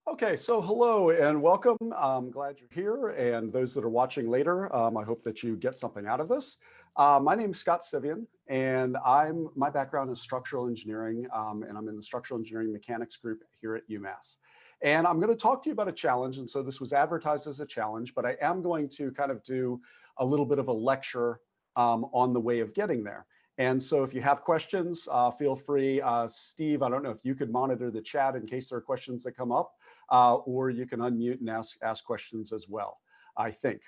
Okay, so hello and welcome. I'm glad you're here, and those that are watching later, I hope that you get something out of this. My name is Scott Sivian, and my background is structural engineering, and I'm in the structural engineering mechanics group here at UMass. And I'm going to talk to you about a challenge, and so this was advertised as a challenge, but I am going to kind of do a little bit of a lecture on the way of getting there. And so if you have questions, feel free. Steve, I don't know if you could monitor the chat in case there are questions that come up, or you can unmute and ask questions as well. I think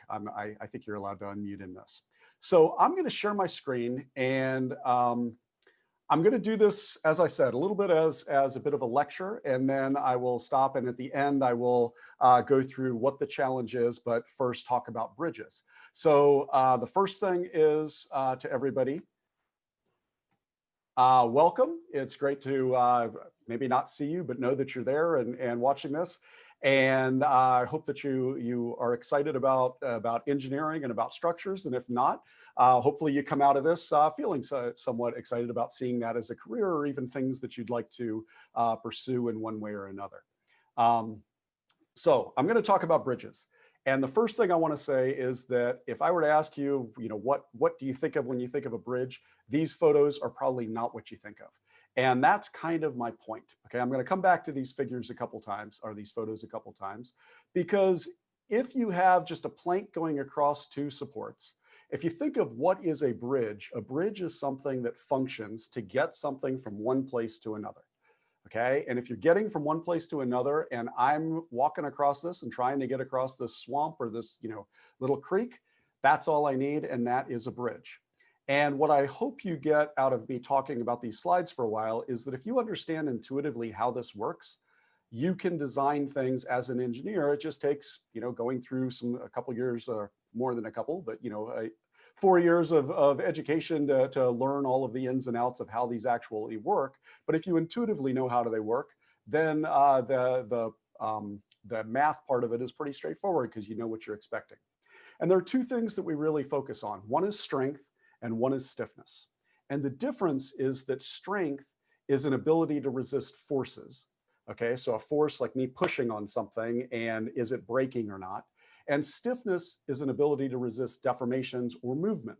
you're allowed to unmute in this. So I'm going to share my screen, and I'm going to do this, as I said, a little bit as a bit of a lecture, and then I will stop, and at the end I will go through what the challenge is, but first talk about bridges. So the first thing is to everybody, welcome. It's great to maybe not see you, but know that you're there and watching this. And I hope that you are excited about engineering and about structures. And if not, hopefully you come out of this feeling somewhat excited about seeing that as a career, or even things that you'd like to pursue in one way or another. So I'm going to talk about bridges. And the first thing I want to say is that if I were to ask you, what do you think of when you think of a bridge? These photos are probably not what you think of. And that's kind of my point. Okay, I'm going to come back to these figures a couple times, or these photos a couple times, because if you have just a plank going across two supports, if you think of what is a bridge is something that functions to get something from one place to another. Okay, and if you're getting from one place to another, and I'm walking across this and trying to get across this swamp or this little creek, that's all I need, and that is a bridge. And what I hope you get out of me talking about these slides for a while is that if you understand intuitively how this works, you can design things as an engineer. It just takes going through a couple years, or more than a couple, but 4 years of education to learn all of the ins and outs of how these actually work. But if you intuitively know how they work, then the math part of it is pretty straightforward, because you know what you're expecting. And there are two things that we really focus on. One is strength and one is stiffness. And the difference is that strength is an ability to resist forces. Okay, so a force like me pushing on something, and is it breaking or not? And stiffness is an ability to resist deformations or movement.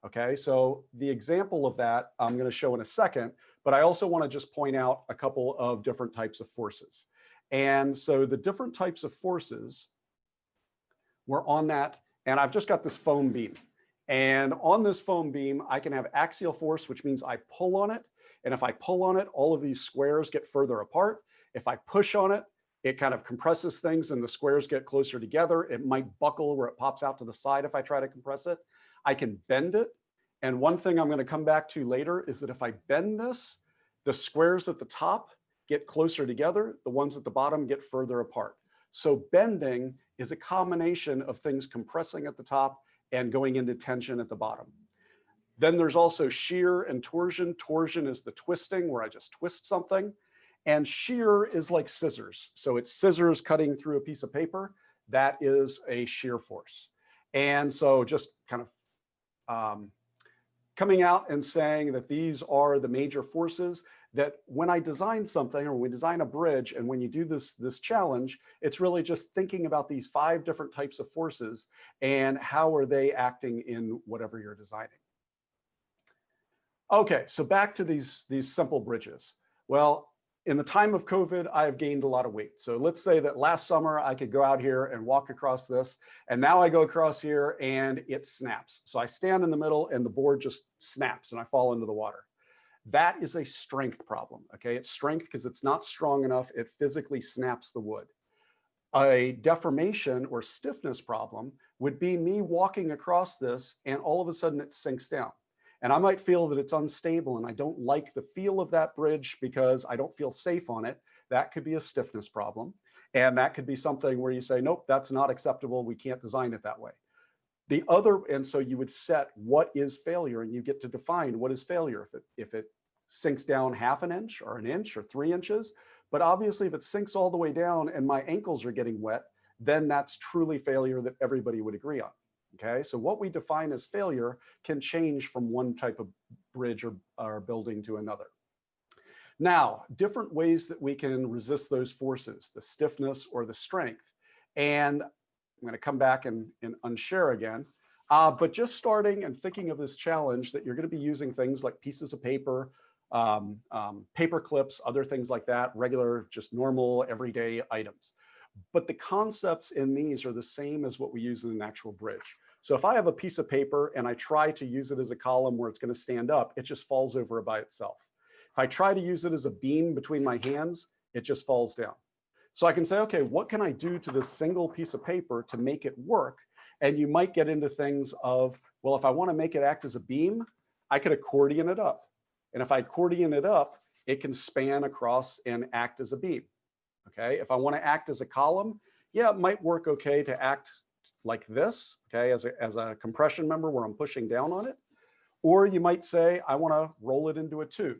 Okay, so the example of that I'm going to show in a second, but I also want to just point out a couple of different types of forces. And so the different types of forces were on that, and I've just got this foam beam. And on this foam beam, I can have axial force, which means I pull on it. And if I pull on it, all of these squares get further apart. If I push on it, it kind of compresses things and the squares get closer together. It might buckle where it pops out to the side if I try to compress it. I can bend it. And one thing I'm going to come back to later is that if I bend this, the squares at the top get closer together. The ones at the bottom get further apart. So bending is a combination of things compressing at the top and going into tension at the bottom. Then there's also shear and torsion. Torsion is the twisting, where I just twist something. And shear is like scissors. So it's scissors cutting through a piece of paper. That is a shear force. And so just kind of coming out and saying that these are the major forces, that when I design something, or when we design a bridge, and when you do this challenge, it's really just thinking about these 5 different types of forces and how are they acting in whatever you're designing. Okay, so back to these simple bridges. Well, in the time of COVID, I have gained a lot of weight. So let's say that last summer I could go out here and walk across this, and now I go across here and it snaps. So I stand in the middle and the board just snaps and I fall into the water. That is a strength problem, okay? It's strength because it's not strong enough. It physically snaps the wood. A deformation or stiffness problem would be me walking across this and all of a sudden it sinks down. And I might feel that it's unstable and I don't like the feel of that bridge because I don't feel safe on it. That could be a stiffness problem. And that could be something where you say, nope, that's not acceptable. We can't design it that way. And so you would set what is failure, and you get to define what is failure. If it sinks down 1/2 inch or 1 inch or 3 inches, but obviously if it sinks all the way down and my ankles are getting wet, then that's truly failure that everybody would agree on. Okay, so what we define as failure can change from one type of bridge or building to another. Now, different ways that we can resist those forces, the stiffness or the strength. And I'm going to come back and unshare again. But just starting and thinking of this challenge that you're going to be using things like pieces of paper, paper clips, other things like that, regular, just normal, everyday items. But the concepts in these are the same as what we use in an actual bridge. So if I have a piece of paper and I try to use it as a column where it's going to stand up, it just falls over by itself. If I try to use it as a beam between my hands, it just falls down. So I can say, okay, what can I do to this single piece of paper to make it work? And you might get into things of, well, if I want to make it act as a beam, I could accordion it up. And if I accordion it up, it can span across and act as a beam. Okay, if I want to act as a column, yeah, it might work okay to act like this, okay, as a compression member where I'm pushing down on it. Or you might say, I want to roll it into a tube.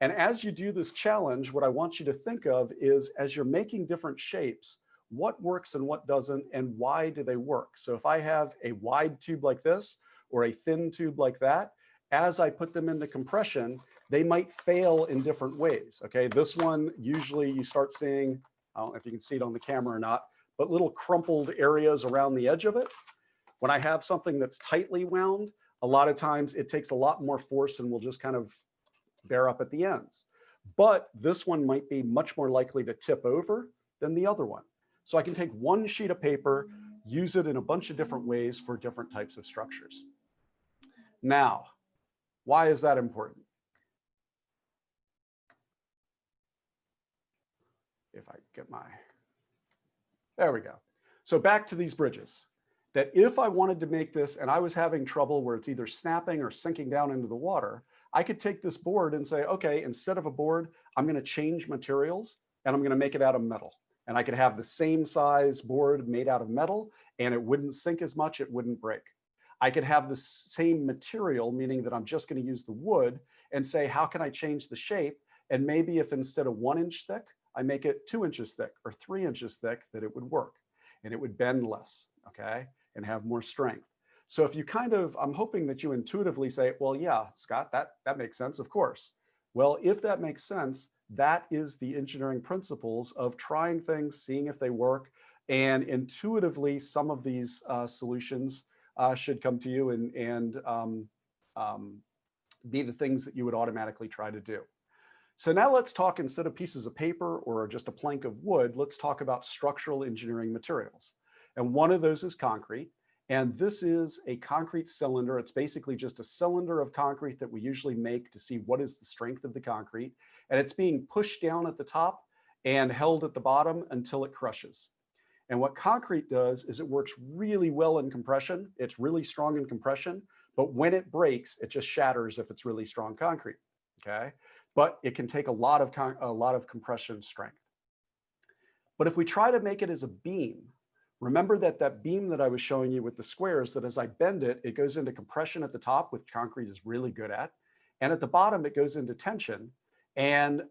And as you do this challenge, what I want you to think of is, as you're making different shapes, what works and what doesn't, and why do they work? So if I have a wide tube like this or a thin tube like that, as I put them into compression, they might fail in different ways. Okay, this one, usually you start seeing, I don't know if you can see it on the camera or not, but little crumpled areas around the edge of it. When I have something that's tightly wound, a lot of times it takes a lot more force and will just kind of bear up at the ends. But this one might be much more likely to tip over than the other one. So I can take one sheet of paper, use it in a bunch of different ways for different types of structures. Now, why is that important? If I get my, there we go. So back to these bridges, that if I wanted to make this and I was having trouble where it's either snapping or sinking down into the water, I could take this board and say, okay, instead of a board, I'm going to change materials and I'm going to make it out of metal. And I could have the same size board made out of metal and it wouldn't sink as much, it wouldn't break. I could have the same material, meaning that I'm just going to use the wood and say, how can I change the shape? And maybe if instead of 1 inch thick, I make it 2 inches thick or 3 inches thick, that it would work and it would bend less, okay, and have more strength. So if you kind of, I'm hoping that you intuitively say, well, yeah, Scott, that makes sense, of course. Well, if that makes sense, that is the engineering principles of trying things, seeing if they work, and intuitively some of these solutions should come to you and be the things that you would automatically try to do. So now let's talk, instead of pieces of paper or just a plank of wood, let's talk about structural engineering materials. And one of those is concrete. And this is a concrete cylinder. It's basically just a cylinder of concrete that we usually make to see what is the strength of the concrete. And it's being pushed down at the top and held at the bottom until it crushes. And what concrete does is it works really well in compression. It's really strong in compression, but when it breaks, it just shatters if it's really strong concrete, okay? But it can take a lot of compression strength. But if we try to make it as a beam, remember that beam that I was showing you with the squares, that as I bend it, it goes into compression at the top, which concrete is really good at. And at the bottom, it goes into tension. And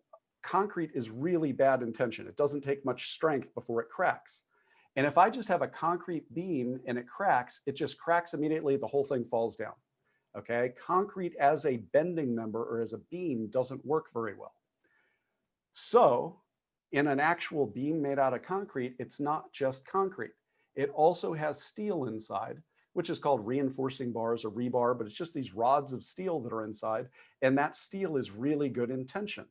concrete is really bad in tension. It doesn't take much strength before it cracks. And if I just have a concrete beam and it cracks, it just cracks immediately, the whole thing falls down. Okay, concrete as a bending member or as a beam doesn't work very well. So in an actual beam made out of concrete, it's not just concrete. It also has steel inside, which is called reinforcing bars or rebar, but it's just these rods of steel that are inside, and that steel is really good in tension.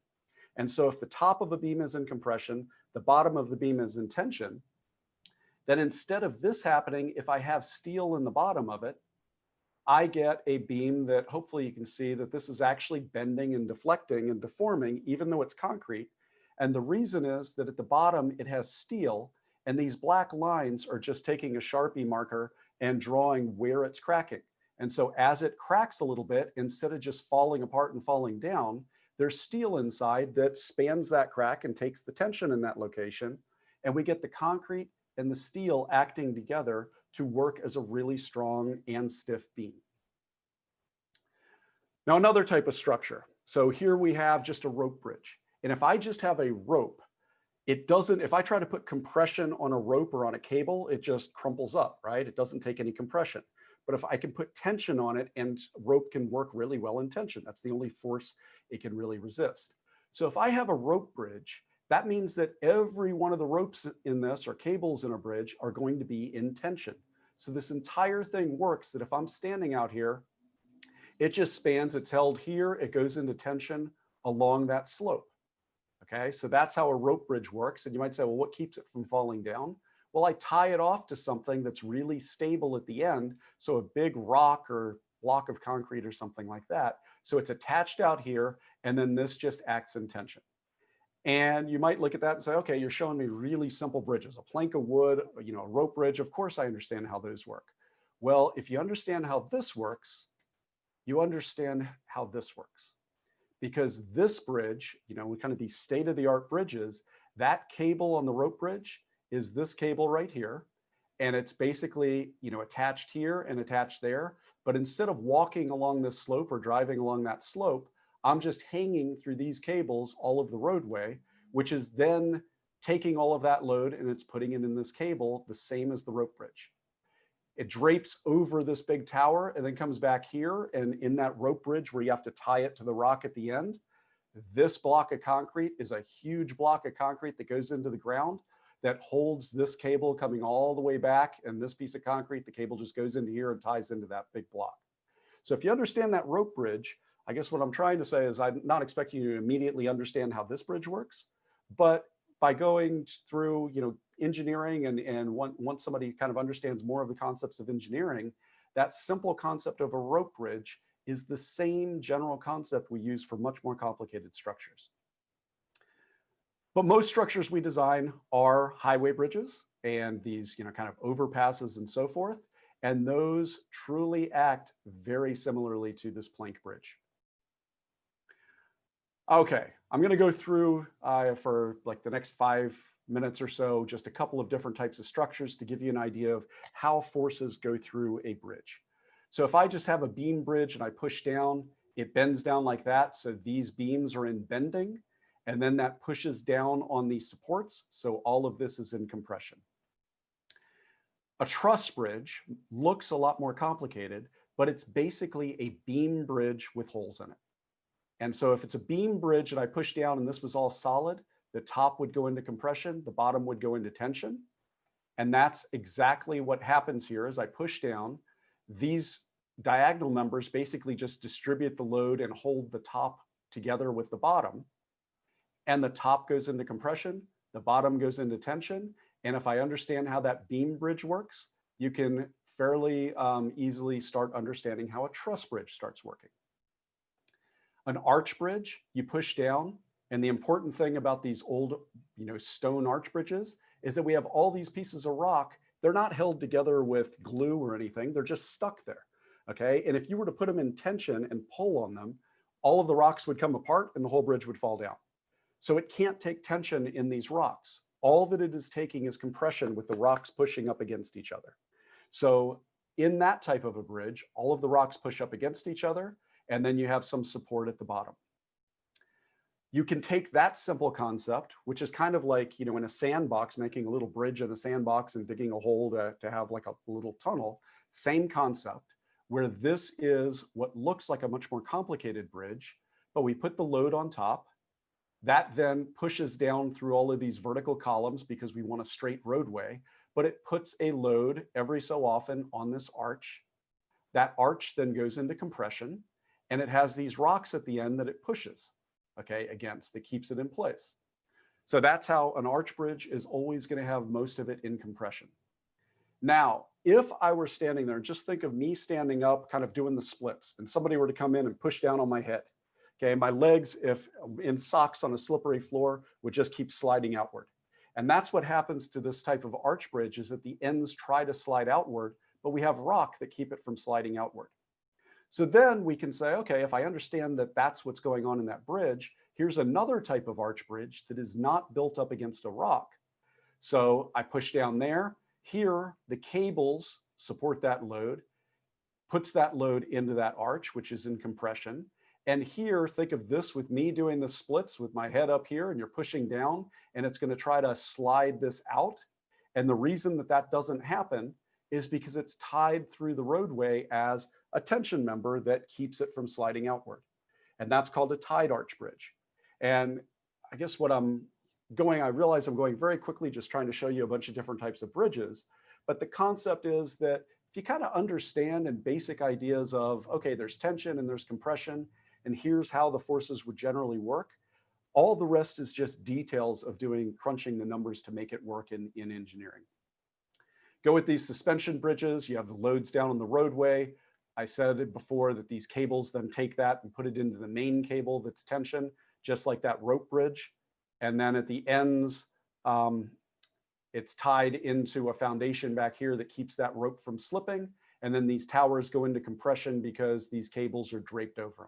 And so if the top of the beam is in compression, the bottom of the beam is in tension, then instead of this happening, if I have steel in the bottom of it, I get a beam that hopefully you can see that this is actually bending and deflecting and deforming, even though it's concrete. And the reason is that at the bottom, it has steel, and these black lines are just taking a Sharpie marker and drawing where it's cracking. And so as it cracks a little bit, instead of just falling apart and falling down, there's steel inside that spans that crack and takes the tension in that location. And we get the concrete and the steel acting together to work as a really strong and stiff beam. Now, another type of structure. So here we have just a rope bridge. And if I just have a rope, it doesn't, if I try to put compression on a rope or on a cable, it just crumples up, right? It doesn't take any compression. But if I can put tension on it, and rope can work really well in tension, that's the only force it can really resist. So if I have a rope bridge, that means that every one of the ropes in this or cables in a bridge are going to be in tension. So this entire thing works that if I'm standing out here, it just spans, it's held here, it goes into tension along that slope. Okay, so that's how a rope bridge works. And you might say, well, what keeps it from falling down? Well, I tie it off to something that's really stable at the end. So a big rock or block of concrete or something like that. So it's attached out here, and then this just acts in tension. And you might look at that and say, okay, you're showing me really simple bridges, a plank of wood, a rope bridge. Of course, I understand how those work. Well, if you understand how this works, you understand how this works. Because this bridge, kind of these state-of-the-art bridges, that cable on the rope bridge is this cable right here. And it's basically, attached here and attached there. But instead of walking along this slope or driving along that slope, I'm just hanging through these cables all of the roadway, which is then taking all of that load and it's putting it in this cable, the same as the rope bridge. It drapes over this big tower and then comes back here. And in that rope bridge where you have to tie it to the rock at the end, this block of concrete is a huge block of concrete that goes into the ground that holds this cable coming all the way back. And this piece of concrete, the cable just goes into here and ties into that big block. So if you understand that rope bridge, I guess what I'm trying to say is I'm not expecting you to immediately understand how this bridge works, but by going through, engineering and once somebody kind of understands more of the concepts of engineering, that simple concept of a rope bridge is the same general concept we use for much more complicated structures. But most structures we design are highway bridges and these, kind of overpasses and so forth. And those truly act very similarly to this plank bridge. Okay, I'm going to go through for like the next 5 minutes or so, just a couple of different types of structures to give you an idea of how forces go through a bridge. So if I just have a beam bridge and I push down, it bends down like that. So these beams are in bending, and then that pushes down on these supports. So all of this is in compression. A truss bridge looks a lot more complicated, but it's basically a beam bridge with holes in it. And so if it's a beam bridge and I push down and this was all solid, the top would go into compression, the bottom would go into tension. And that's exactly what happens here. As I push down, these diagonal members basically just distribute the load and hold the top together with the bottom. And the top goes into compression, the bottom goes into tension. And if I understand how that beam bridge works, you can fairly easily start understanding how a truss bridge starts working. An arch bridge, you push down, and the important thing about these old, stone arch bridges is that we have all these pieces of rock. They're not held together with glue or anything. They're just stuck there, okay? And if you were to put them in tension and pull on them, all of the rocks would come apart and the whole bridge would fall down. So it can't take tension in these rocks. All that it is taking is compression with the rocks pushing up against each other. So in that type of a bridge, all of the rocks push up against each other, and then you have some support at the bottom. You can take that simple concept, which is kind of like, in a sandbox, making a little bridge in a sandbox and digging a hole to have like a little tunnel, same concept, where this is what looks like a much more complicated bridge, but we put the load on top. That then pushes down through all of these vertical columns because we want a straight roadway, but it puts a load every so often on this arch. That arch then goes into compression, and it has these rocks at the end that it pushes, okay, against, that keeps it in place. So that's how an arch bridge is always going to have most of it in compression. Now, if I were standing there, just think of me standing up, kind of doing the splits, and somebody were to come in and push down on my head. Okay, my legs, if in socks on a slippery floor, would just keep sliding outward. And that's what happens to this type of arch bridge, is that the ends try to slide outward, but we have rock that keep it from sliding outward. So then we can say, okay, if I understand that that's what's going on in that bridge, here's another type of arch bridge that is not built up against a rock. So I push down there. Here, the cables support that load, puts that load into that arch, which is in compression. And here, think of this with me doing the splits with my head up here, and you're pushing down, and it's going to try to slide this out. And the reason that that doesn't happen is because it's tied through the roadway as a tension member that keeps it from sliding outward. And that's called a tied arch bridge. And I guess I realize I'm going very quickly just trying to show you a bunch of different types of bridges. But the concept is that if you kind of understand and basic ideas of, okay, there's tension and there's compression, and here's how the forces would generally work, all the rest is just details of crunching the numbers to make it work in engineering. Go with these suspension bridges. You have the loads down on the roadway. I said it before that these cables then take that and put it into the main cable that's tension, just like that rope bridge. And then at the ends, it's tied into a foundation back here that keeps that rope from slipping. And then these towers go into compression because these cables are draped over them.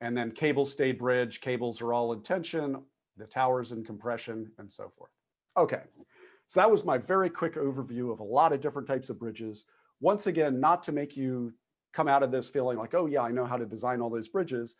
And then cable stayed bridge, cables are all in tension, the towers in compression, and so forth. Okay, so that was my very quick overview of a lot of different types of bridges. Once again, not to make you come out of this feeling like, oh yeah, I know how to design all those bridges,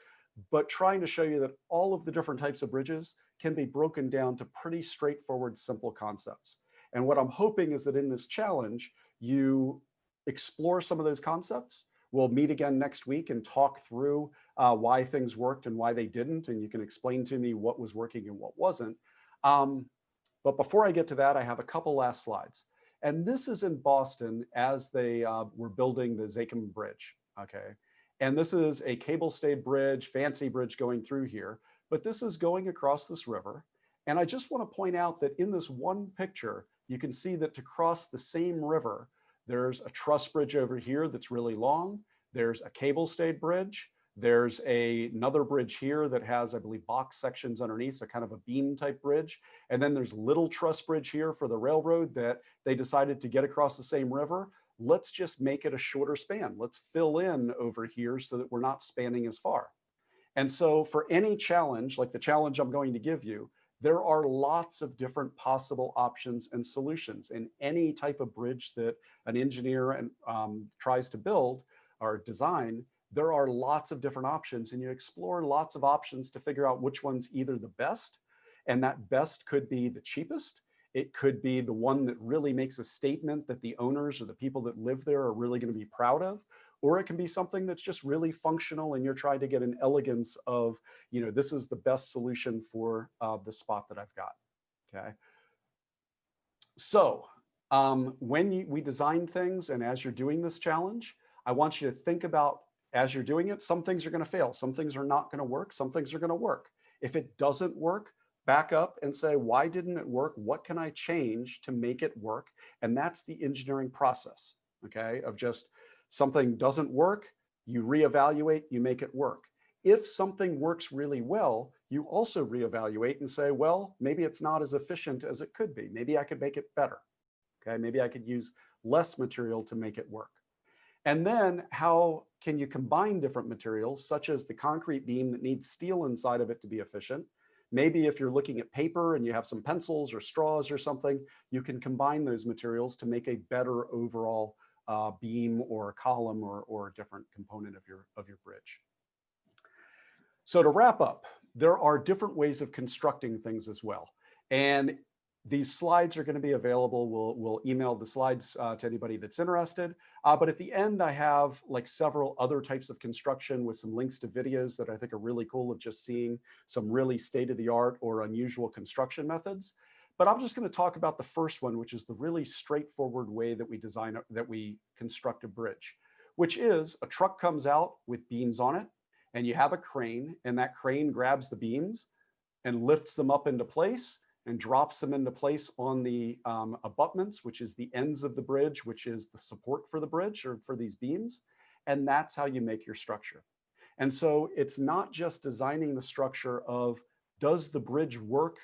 but trying to show you that all of the different types of bridges can be broken down to pretty straightforward, simple concepts. And what I'm hoping is that in this challenge, you explore some of those concepts. We'll meet again next week and talk through why things worked and why they didn't, and you can explain to me what was working and what wasn't. But before I get to that, I have a couple last slides. And this is in Boston as they were building the Zakim Bridge, okay? And this is a cable-stayed bridge, fancy bridge going through here, but this is going across this river. And I just want to point out that in this one picture, you can see that to cross the same river, there's a truss bridge over here that's really long. There's a cable-stayed bridge. There's another bridge here that has, I believe, box sections underneath, so kind of a beam type bridge. And then there's little truss bridge here for the railroad that they decided to get across the same river. Let's just make it a shorter span. Let's fill in over here so that we're not spanning as far. And so for any challenge, like the challenge I'm going to give you, there are lots of different possible options and solutions in any type of bridge that an engineer tries to build or design. There are lots of different options, and you explore lots of options to figure out which one's either the best, and that best could be the cheapest. It could be the one that really makes a statement that the owners or the people that live there are really going to be proud of, or it can be something that's just really functional and you're trying to get an elegance of, this is the best solution for the spot that I've got, okay? So when we design things and as you're doing this challenge, I want you to think about, as you're doing it, some things are going to fail, some things are not going to work, some things are going to work. If it doesn't work, back up and say, why didn't it work? What can I change to make it work? And that's the engineering process, okay, of just something doesn't work, you reevaluate, you make it work. If something works really well, you also reevaluate and say, well, maybe it's not as efficient as it could be. Maybe I could make it better, okay? Maybe I could use less material to make it work. And then how can you combine different materials, such as the concrete beam that needs steel inside of it to be efficient? Maybe if you're looking at paper and you have some pencils or straws or something, you can combine those materials to make a better overall beam or column or a different component of your bridge. So to wrap up, there are different ways of constructing things as well. And these slides are going to be available. We'll email the slides to anybody that's interested. But at the end, I have like several other types of construction with some links to videos that I think are really cool of just seeing some really state-of-the-art or unusual construction methods. But I'm just going to talk about the first one, which is the really straightforward way that we construct a bridge, which is a truck comes out with beams on it, and you have a crane, and that crane grabs the beams and lifts them up into place and drops them into place on the abutments, which is the ends of the bridge, which is the support for the bridge or for these beams. And that's how you make your structure. And so it's not just designing the structure of, does the bridge work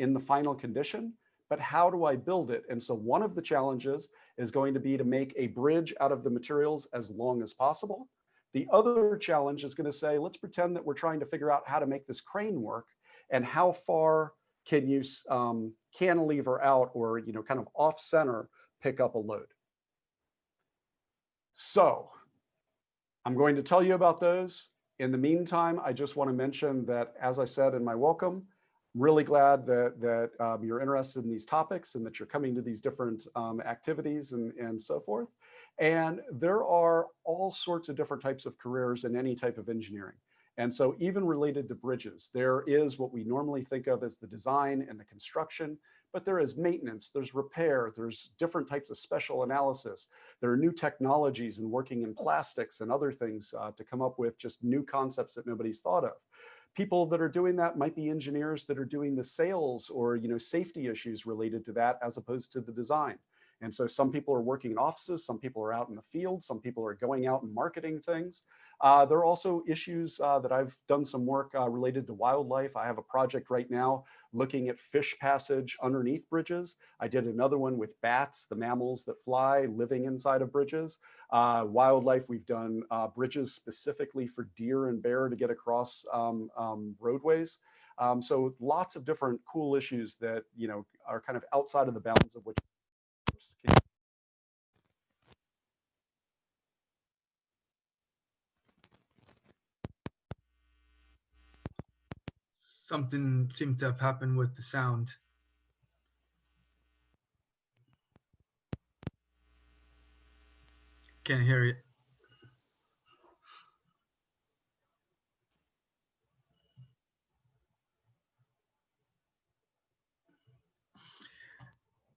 in the final condition, but how do I build it? And so one of the challenges is going to be to make a bridge out of the materials as long as possible. The other challenge is going to say, let's pretend that we're trying to figure out how to make this crane work and how far can you cantilever out or kind of off center pick up a load. So I'm going to tell you about those. In the meantime, I just want to mention that, as I said in my welcome, I'm really glad that you're interested in these topics and that you're coming to these different activities and so forth. And there are all sorts of different types of careers in any type of engineering. And so even related to bridges, there is what we normally think of as the design and the construction, but there is maintenance, there's repair, there's different types of special analysis. There are new technologies and working in plastics and other things to come up with just new concepts that nobody's thought of. People that are doing that might be engineers that are doing the sales or safety issues related to that as opposed to the design. And so some people are working in offices, some people are out in the field, some people are going out and marketing things. There are also issues that I've done some work related to wildlife. I have a project right now looking at fish passage underneath bridges. I did another one with bats, the mammals that fly, living inside of bridges. Wildlife, we've done bridges specifically for deer and bear to get across roadways. So lots of different cool issues that are kind of outside of the bounds of which. Something seemed to have happened with the sound. Can't hear it.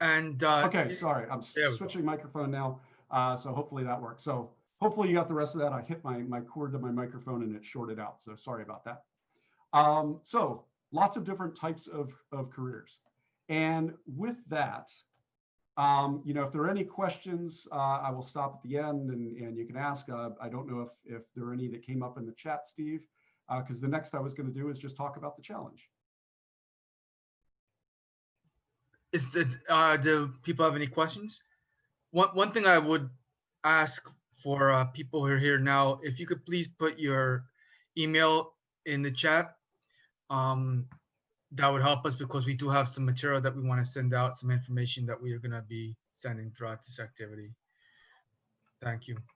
And okay, sorry, I'm switching microphone now. So hopefully that works. So hopefully you got the rest of that. I hit my cord to my microphone and it shorted out. So sorry about that. So lots of different types of careers. And with that, if there are any questions, I will stop at the end and you can ask. I don't know if there are any that came up in the chat, Steve, because the next I was going to do is just talk about the challenge. Do people have any questions? One thing I would ask for people who are here now, if you could please put your email in the chat, that would help us because we do have some material that we want to send out, some information that we are going to be sending throughout this activity. Thank you.